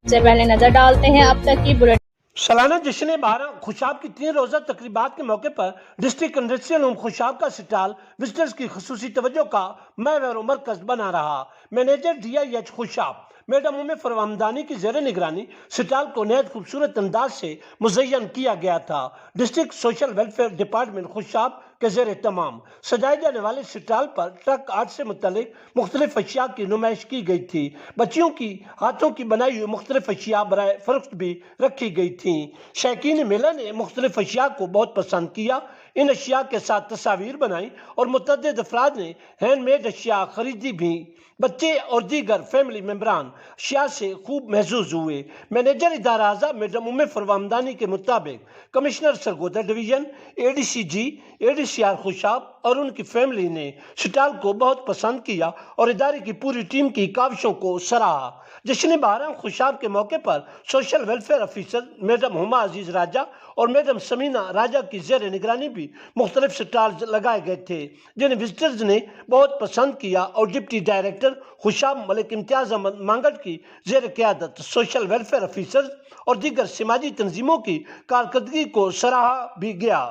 سے پہلے نظر ڈالتے ہیں اب تک کی بلٹ۔ سالانہ جشن بہاراں خوشاب کی 3 روزہ تقریبات کے موقع پر ڈسٹرکٹ انڈسٹریل ہوم خوشاب کا سٹال وزٹرز کی خصوصی توجہ کا محور و مرکز بنا رہا۔ Manager D I H Khushab madam ام فروامدانی کی زیر نگرانی سٹال کو نہایت خوبصورت انداز سے مزین کیا گیا تھا۔ District social welfare department Khushab کے زیر تمام سجائے جانے والے سٹال پر ٹرک آرٹ سے متعلق مختلف اشیاء کی نمائش کی گئی تھی۔ بچیوں کی ہاتھوں کی بنائی ہوئی مختلف اشیاء برائے فروخت بھی رکھی گئی تھیں۔ شائقین میلہ نے مختلف اشیاء کو بہت پسند کیا۔ ان اشیاء کے ساتھ تصاویر بنائیں اور متعدد افراد نے ہینڈ میڈ اشیاء خریدی بھی۔ بچے اور دیگر فیملی ممبران اشیاء سے خوب محظوظ ہوئے۔ مینیجر ادارہ اعضا میڈم ام فروامدانی کے مطابق کمشنر سرگودا ڈویژن اے ڈی سی جی اے ڈی سی آر خوشاب اور ان کی فیملی نے سٹال کو بہت پسند کیا اور ادارے کی پوری ٹیم کی کاوشوں کو سراہا۔ جشن بہاران خوشاب کے موقع پر سوشل ویلفیئر افیسر میڈم ہما عزیز راجہ اور میڈم سمینہ راجہ کی زیر نگرانی بھی مختلف سٹالز لگائے گئے تھے جنہیں وزٹرز نے بہت پسند کیا اور ڈپٹی ڈائریکٹر خوشاب ملک امتیاز احمد مانگٹ کی زیر قیادت سوشل ویلفیئر افیسرز اور دیگر سماجی تنظیموں کی کارکردگی کو سراہا بھی گیا۔